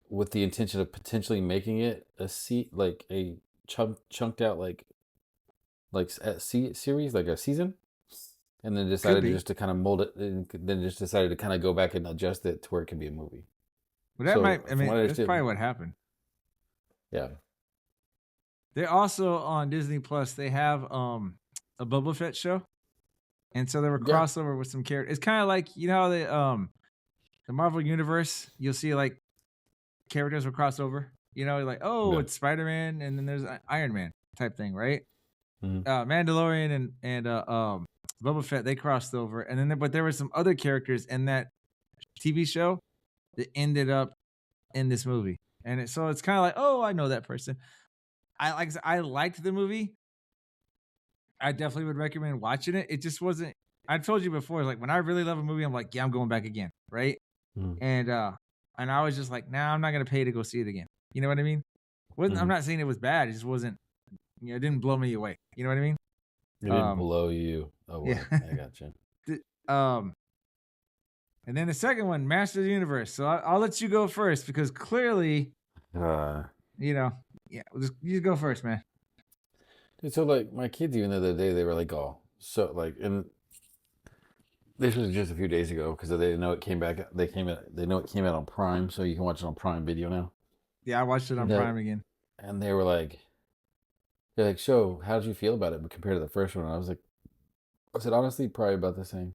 with the intention of potentially making it a chunked out like a series, like a season, and then decided just to kind of mold it, and then just decided to kind of go back and adjust it to where it can be a movie. Well, that So might. I from mean, what I that's probably understand, what happened. yeah, They also on Disney Plus. They have a Boba Fett show, and so there were yeah, crossover with some characters. It's kind of like how the Marvel universe. You'll see like characters will cross over. Like yeah. it's Spider Man, and then there's Iron Man type thing, right? Mhm. Mandalorian and Boba Fett, they crossed over, and then but there were some other characters in that TV show that ended up in this movie, and so it's kind of like, oh, I know that person. I liked the movie. I definitely would recommend watching it. It just wasn't. I told you before, like when I really love a movie, I'm like, yeah, I'm going back again, right? Mhm. And I was just like, nah, I'm not gonna pay to go see it again. You know what I mean? Wasn't I'm Mhm. not saying it was bad. It just wasn't. It didn't blow me away. You know what I mean? It didn't Um, blow you yeah. away. I gotcha. um, and then the second one, Master of the Universe. So I'll let you go first because clearly, Uh, yeah, you go first, man. dude, so like my kids, even the other day, they were like, "Oh, so like," and this was just a few days ago because they know it came back. They know it came out on Prime, so you can watch it on Prime Video now. Yeah, I watched it on No. Prime again. And they were like, "They're like, so how did you feel about it compared to the first one?" And I said honestly, probably about the same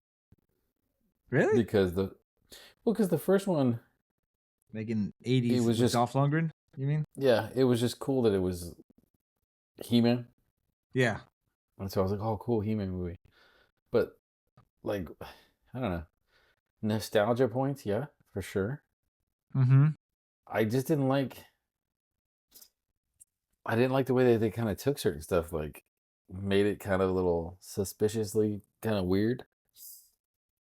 Really? because the first one, Like in it 80s was with just Dolph Lundgren, you mean? yeah, it was just cool that it was He-Man, Yeah. and so I was like, "Oh, cool He-Man movie," but like, I don't know, nostalgia points, yeah, for sure. Mm-hmm. I just didn't like. I didn't like the way that they kind of took certain stuff, like made it kind of a little suspiciously kind of weird.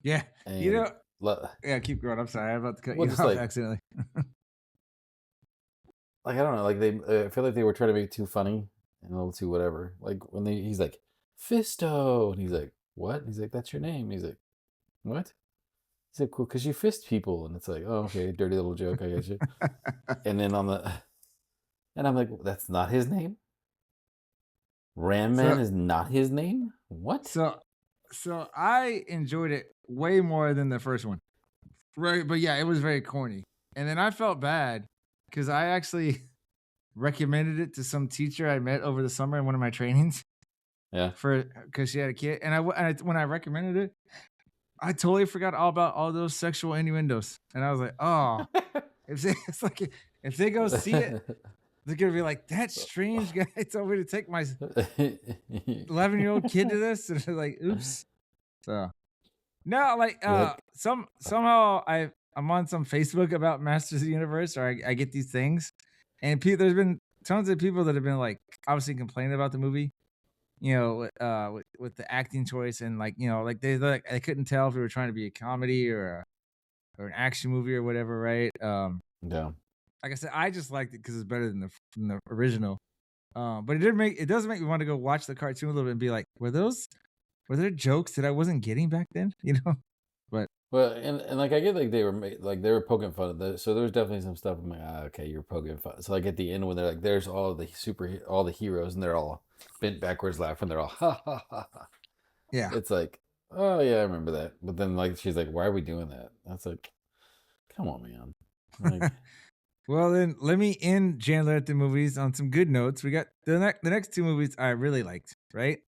Yeah. And Yeah, keep going. I'm sorry. I'm about to cut well, you just off accidentally. like I don't know, like I feel like they were trying to make it too funny and a little too whatever. Like when he's like Fisto, and he's like, "What?" And he's like, "That's your name." And he's like, "What?" He's like, "Cool, because you fist people," and it's like, "Oh, okay, dirty little joke, I guess you." And then and I'm like, "That's not his name. Ram Man So is not his name. What?" so so I enjoyed it way more than the first one. Right, but yeah, it was very corny. And then I felt bad because I actually recommended it to some teacher I met over the summer in one of my trainings Yeah. because she had a kid. And when I recommended it, I totally forgot all about all those sexual innuendos. And I was like, oh, it's like if they go see it, they're gonna be like, that strange guy told me to take my 11-year-old kid to this, and they're like, oops. So no, like You're somehow I'm on some Facebook about Masters of the Universe, or I get these things, and there's been tons of people that have been like obviously complaining about the movie, with the acting choice, and like like they couldn't tell if we were trying to be a comedy or an action movie or whatever, right? yeah. Like I said, I just liked it because it's better than the original. But it does make me want to go watch the cartoon a little bit and be like, were there jokes that I wasn't getting back then? But Well, and like I get like they were poking fun at that, so there was definitely some stuff. I'm like, okay, you're poking fun. So like at the end when they're like, there's all the heroes, and they're all bent backwards laughing. They're all ha ha ha ha. yeah. It's like, oh yeah, I remember that. But then like she's like, why are we doing that? That's like, come on, man. Like, Well, then let me end Chandler at the movies on some good notes. We got the next two movies I really liked, right?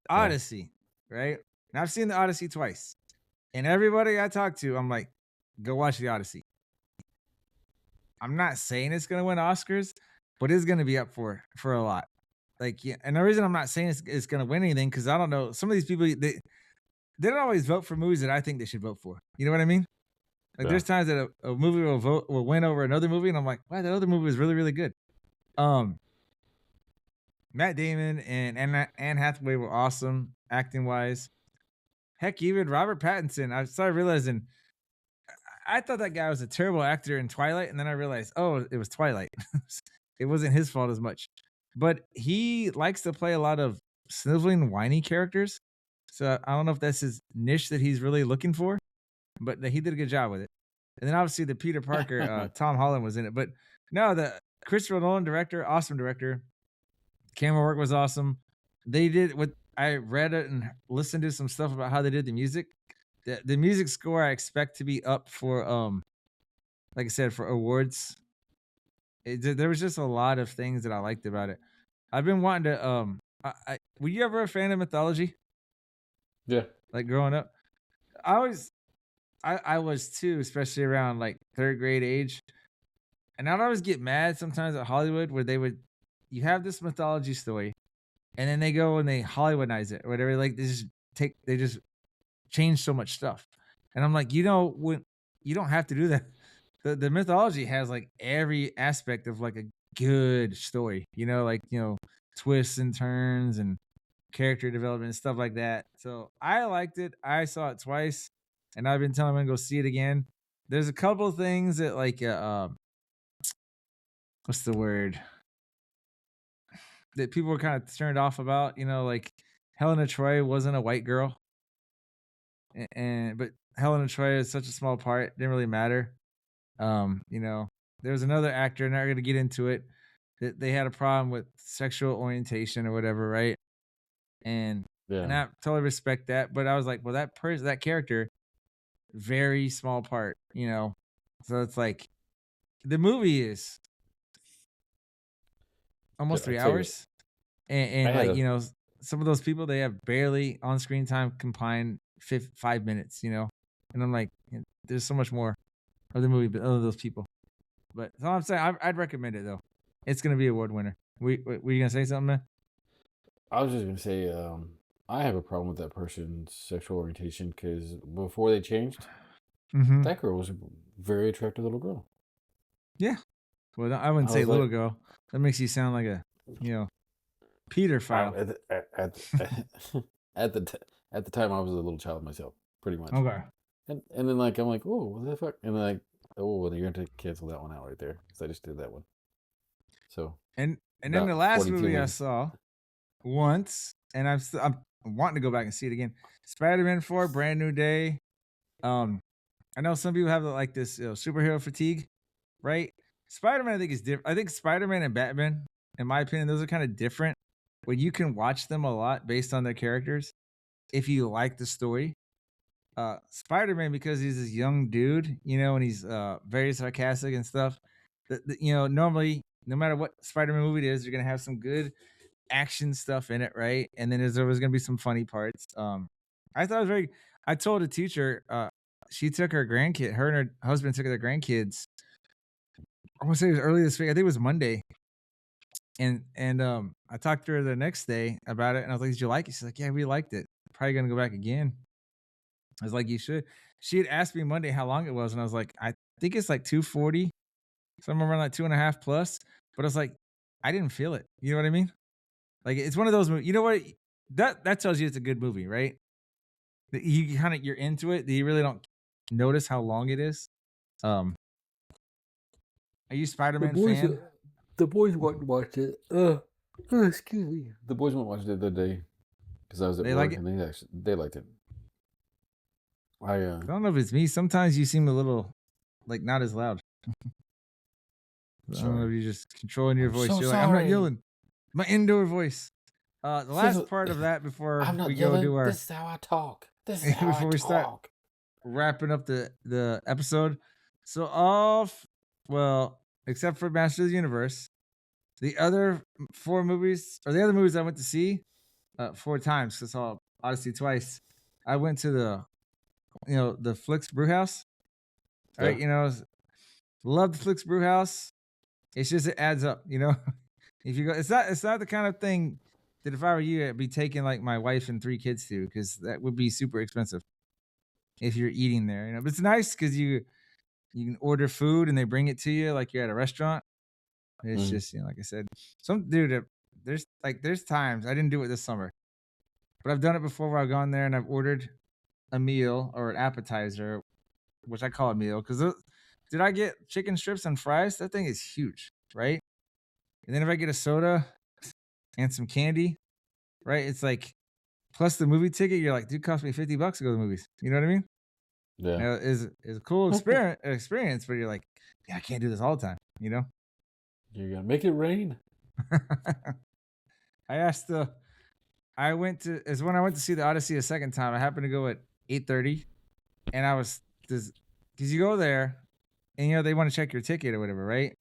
Odyssey, right? And I've seen the Odyssey twice. And everybody I talk to, I'm like, go watch the Odyssey. I'm not saying it's gonna win Oscars, but it's gonna be up for a lot. Like, yeah, and the reason I'm not saying it's gonna win anything because I don't know. Some of these people they don't always vote for movies that I think they should vote for. You know what I mean? Like, Yeah. there's times that a movie will win over another movie, and I'm like, wow, that other movie is really, really good. Matt Damon and Anne Hathaway were awesome acting wise. Heck, even Robert Pattinson. I started realizing I thought that guy was a terrible actor in Twilight, and then I realized, oh, it was Twilight. It wasn't his fault as much. But he likes to play a lot of sniveling, whiny characters. So I don't know if that's his niche that he's really looking for, but he did a good job with it. And then obviously the Peter Parker, Tom Holland was in it. But no, the Christopher Nolan director, awesome director. Camera work was awesome. They did what I read it and listened to some stuff about how they did the music. The music score I expect to be up for like I said, for awards. There was just a lot of things that I liked about it. I've been wanting to were you ever a fan of mythology? Yeah. Like growing up? I was I was too, especially around like third grade age. And I'd always get mad sometimes at Hollywood where you have this mythology story and then they go and they Hollywoodize it or whatever. Like they just change so much stuff. And I'm like, when you don't have to do that. The mythology has like every aspect of like a good story, like, twists and turns and character development and stuff like that. So I liked it. I saw it twice and I've been telling him I'm gonna go see it again. There's a couple of things that like what's the word that people were kind of turned off about, like Helena Troy wasn't a white girl. But Helena Troy is such a small part, didn't really matter. There was another actor, not gonna get into it, that they had a problem with sexual orientation or whatever, right? And Yeah. I totally respect that, but I was like, well, that character, very small part, So it's like the movie is almost I 3 tell you, hours, I and had like a some of those people they have barely on screen time combined 5 minutes, and I'm like, there's so much more of the movie, but other those people. But that's all I'm saying. I'd recommend it though. It's gonna be award winner. Were you gonna say something, man? I was just gonna say, I have a problem with that person's sexual orientation because before they changed, Mm-hmm. that girl was a very attractive little girl. Yeah. Well, I wouldn't I say was little like, girl. That makes you sound like a, pedophile. at the time, I was a little child myself, pretty much. Okay. And then like I'm like, oh, what the fuck? And then like, oh, well, you're gonna cancel that one out right there because I just did that one. So And then the about last 42 movie I minutes. saw once, and I'm wanting to go back and see it again. Spider-Man 4, Brand New Day. I know some people have like this superhero fatigue, right? Spider-Man, I think is different. I think Spider-Man and Batman, in my opinion, those are kind of different. Where you can watch them a lot based on their characters if you like the story. Spider-Man, because he's this young dude, and he's very sarcastic and stuff. Normally, no matter what Spider-Man movie it is, you're gonna have some good action stuff in it, right? And then there's always gonna be some funny parts. I thought it was very. I told a teacher, she took her grandkid, her and her husband took their grandkids. I want to say it was early this week. I think it was Monday. And I talked to her the next day about it, and I was like, "Did you like it?" She's like, "Yeah, we liked it. Probably gonna go back again." I was like, "You should." She had asked me Monday how long it was, and I was like, "I think it's like 240, somewhere around like 2.5 plus." But I was like, I didn't feel it. You know what I mean? Like it's one of those movies. You know what? That tells you it's a good movie, right? That you're into it. That you really don't notice how long it is. Are you a The Spider-Man boys, fan? the boys went and watched it. Excuse me. The boys went and watched it the other day because I was at They work, like it? and they liked it. I I don't know if it's me. Sometimes you seem a little like not as loud. I don't know if sorry. you're just controlling your I'm voice. so You're like, I'm not sorry. yelling. My indoor voice. The last part of that before I'm not we go yelling. do our This is how I talk. This is how I before we start talk. wrapping up the episode. So except for Master of the Universe, the other 4 movies or the other movies I went to see 4 times. Cause I saw Odyssey twice. I went to the Flix Brewhouse. All right, Yeah. love the Flix Brewhouse. It's just it adds up, If you go, it's not the kind of thing that if I were you, I'd be taking like my wife and 3 kids to, because that would be super expensive if you're eating there. But it's nice because you can order food and they bring it to you like you're at a restaurant. It's Mhm. just like I said, some dude. There's times I didn't do it this summer, but I've done it before where I've gone there and I've ordered a meal or an appetizer, which I call a meal because did I get chicken strips and fries? That thing is huge, right? And then if I get a soda and some candy, right? It's like plus the movie ticket. You're like, dude, cost me $50 to go to the movies. You know what I mean? Yeah. Now, is a cool experience, but you're like, yeah, I can't do this all the time. You're gonna make it rain. I went to is when I went to see the Odyssey a second time. I happened to go at 8:30, and I was because you go there and you know they want to check your ticket or whatever, right?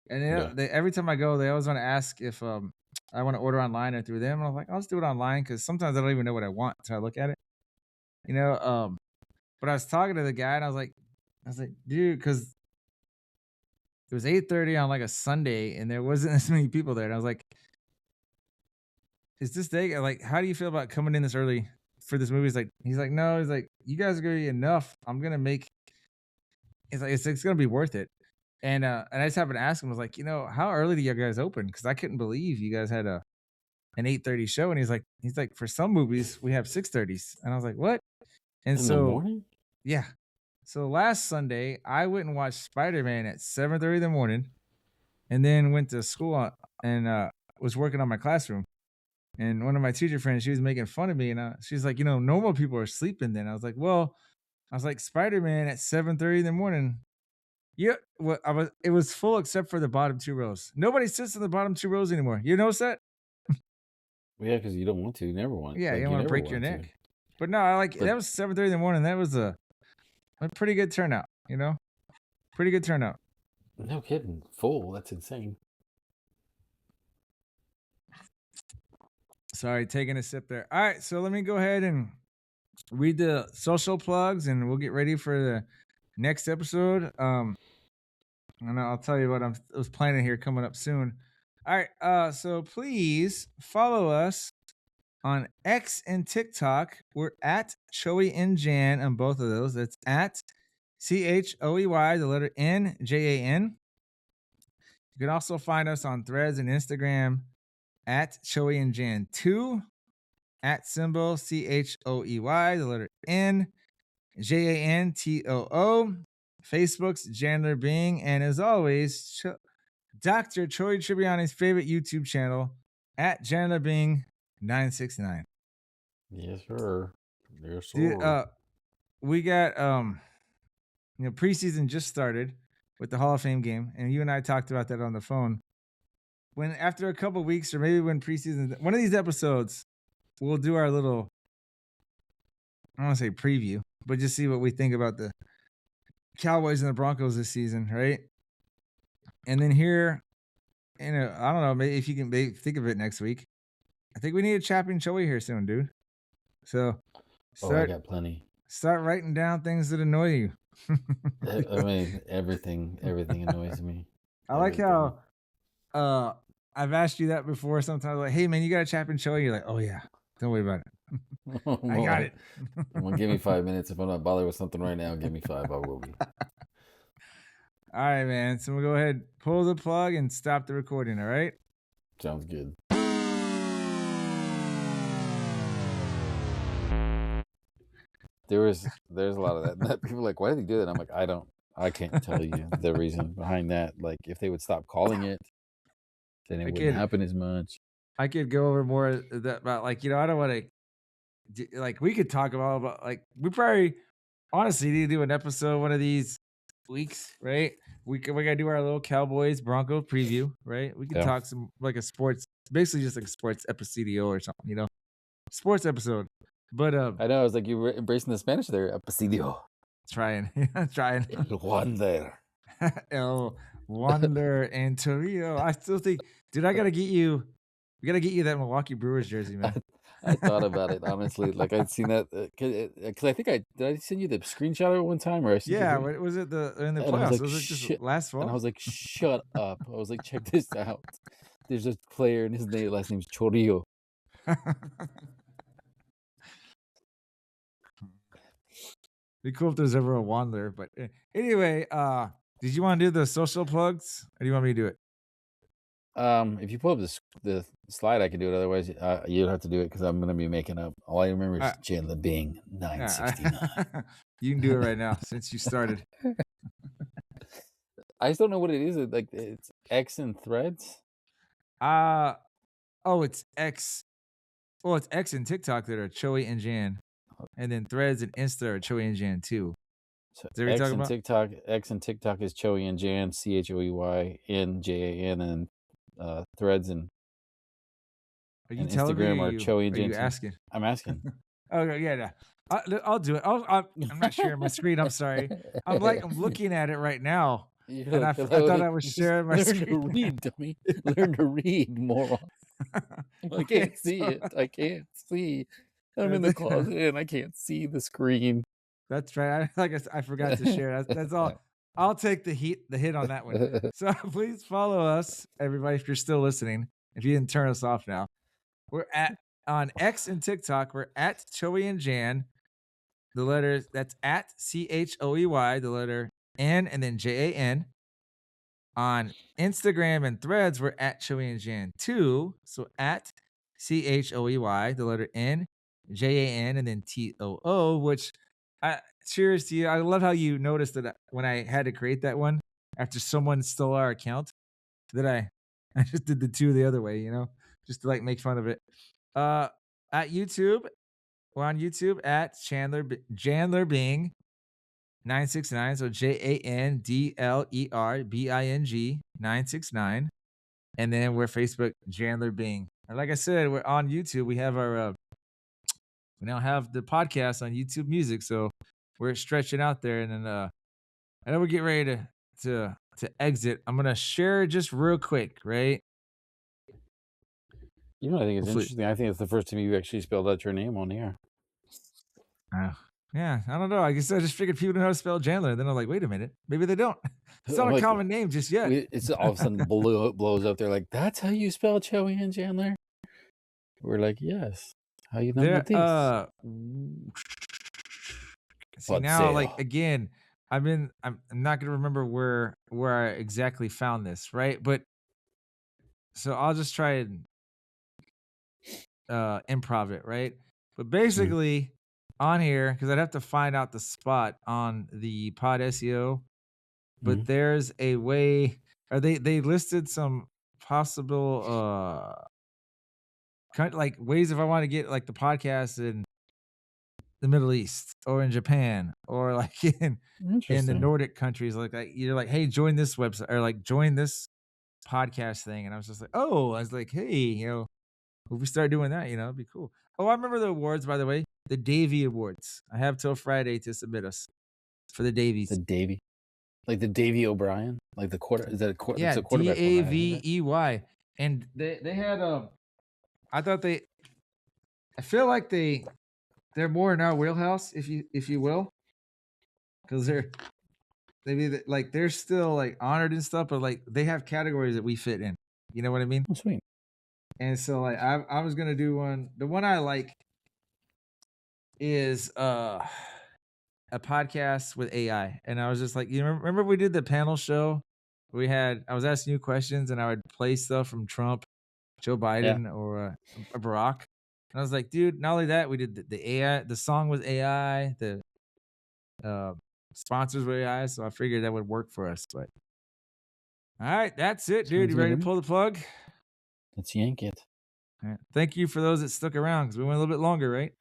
And every time I go, they always want to ask if I want to order online or through them. And I was like, I'll just do it online because sometimes I don't even know what I want until I look at it, you know. But I was talking to the guy and I was like, dude, because it was 8:30 on like a Sunday and there wasn't as many people there, and I was like, is this day like, how do you feel about coming in this early for this movie? He's like, no, he's like, you guys are gonna be enough. I'm gonna make. It's like it's gonna be worth it. And I just happened to ask him, I was like, you know, how early do you guys open? Because I couldn't believe you guys had an 8:30 show. And he's like, for some movies we have 6:30s, and I was like, what? And In the morning? yeah. So last Sunday I went and watched Spider-Man at 7:30 in the morning, and then went to school and was working on my classroom. And one of my teacher friends, she was making fun of me, and she's like, you know, normal people are sleeping then. I was like, well, Spider-Man at 7:30 in the morning. Yeah, well, it was full except for the bottom 2 rows. Nobody sits in the bottom 2 rows anymore. You notice that? Well, yeah, because you don't want to. You never want. Yeah, like, you don't want to break your neck. But no, that was 7:30 in the morning. That was a pretty good turnout. You know, pretty good turnout. No kidding. Full. That's insane. Sorry, taking a sip there. All right, so let me go ahead and read the social plugs, and we'll get ready for the next episode. And I'll tell you what I was planning here coming up soon. All right, so please follow us on X and TikTok. We're at Choey and Jan on both of those. That's at CHOEY, the letter NJAN. You can also find us on Threads and Instagram at Choey and Jan 2, at symbol CHOEY, the letter NJANTOO. Facebook's Jandler Bing, and as always, Dr. Troy Tribbiani's favorite YouTube channel at Jandler Bing 969. Yes, sir. Yes, sir. Dude, we got preseason just started with the Hall of Fame game, and you and I talked about that on the phone. When after a couple weeks, or maybe when preseason, one of these episodes, we'll do our little, I don't want to say preview, but just see what we think about the Cowboys and the Broncos this season, right? And then here, I don't know, maybe if you can think of it next week. I think we need a Chapping Choey here soon, dude. So I got plenty. Start writing down things that annoy you. I mean, everything annoys me. I like how I've asked you that before sometimes, like, hey man, you got a Chapping Choey? You're like, oh yeah, don't worry about it. I got it. Well, give me 5 minutes. If I'm not bothered with something right now, give me 5. I will be. All right, man. So we'll go ahead, pull the plug, and stop the recording. All right. Sounds good. There's a lot of that. People are like, why did they do that? I'm like, I can't tell you the reason behind that. Like, if they would stop calling it, then it wouldn't happen as much. I could go over more of that about, like, I don't want to, like, we could talk about, like, we probably honestly need to do an episode one of these weeks, right? We gotta do our little Cowboys Broncos preview, right? We could talk some, like, a sports, basically just like a sports episodio or something, sports episode. But I know, I was like, you were embracing the Spanish there, episodio. Trying. El Wonder. El Wonder and Torrio. I still think, dude, we gotta get you that Milwaukee Brewers jersey, man. I thought about it, honestly. Like, I'd seen that because I think did I send you the screenshot of it one time, or I sent what was it in the playoffs? Was it just last fall? And I was like, shut up. I was like, check this out. There's a player and his last name's Chorillo. Be cool if there's ever a Wandler, but anyway, did you want to do the social plugs, or do you want me to do it? If you pull up the slide, I can do it. Otherwise, you'd have to do it because I'm going to be making up. All I remember is Jandler Bing 969. You can do it right now since you started. I just don't know what it is. Like, it's X and Threads. It's X. Well, it's X and TikTok that are Choey and Jan, and then Threads and Insta are Choey and Jan too. So X and TikTok. X and TikTok is Choey and Jan, CHOEY NJAN, and Threads and Instagram are Choey and Jan. Are you asking? I'm asking. Okay, yeah. I'll do it. I'm not sharing my screen. I'm sorry. I'm looking at it right now, and I thought I was sharing my Learn screen. to read, dummy. Learn to read, moron. I can't see it. I can't see. I'm in the closet and I can't see the screen. That's right. I forgot to share. That's all. I'll take the hit on that one. So please follow us, everybody, if you're still listening. If you didn't turn us off now, we're on X and TikTok. We're at Choey and Jan. The letters that's at CHOEY, the letter N, and then JAN. On Instagram and Threads, we're at Choey and Jan 2. So at CHOEY, the letter N, JAN, and then TOO, which cheers to you. I love how you noticed that when I had to create that one after someone stole our account, that I just did the two the other way, just to make fun of it. At YouTube, we're on YouTube at Jandler Bing 969. So JANDLERBING 969. And then we're Facebook Jandler Bing. And like I said, we're on YouTube. We have our we now have the podcast on YouTube Music, so we're stretching out there. And then I know we're getting ready to exit. I'm gonna share just real quick, right? You know, I think it's interesting. I think it's the first time you actually spelled out your name on the air. Yeah, I don't know. I guess I just figured people know how to spell Jandler. Then I'm like, wait a minute, maybe they don't. It's not a common name just yet. It's all of a sudden blows up there like, that's how you spell Choey and Jandler? We're like, yes. How you know this? See now, again, I'm not gonna remember where I exactly found this, right? But so I'll just try and improv it, right? But basically on here, because I'd have to find out the spot on the pod SEO, but there's a way, or they listed some possible kind of ways if I want to get the podcast in the Middle East or in Japan or in the Nordic countries, you're hey, join this website or join this podcast thing. And I was just I was like, hey, if we start doing that, it'd be cool. Oh, I remember the awards, by the way, the Davy Awards. I have till Friday to submit us for the Davies. The Davy, like the Davy O'Brien, like the quarter. Is that a quarter? Yeah, it's a quarterback. DAVEY. And they had I feel like they're more in our wheelhouse, if you will, because they're still honored and stuff, but they have categories that we fit in. You know what I mean? Oh, sweet. And so I was gonna do one. The one I like is a podcast with AI, and I was just remember we did the panel show. I was asking you questions, and I would play stuff from Trump, Joe Biden, or Barack. And I was like, dude, not only that, we did the AI. The song was AI. The sponsors were AI. So I figured that would work for us. But all right, that's it, dude. You ready to pull the plug? Let's yank it. All right. Thank you for those that stuck around because we went a little bit longer, right?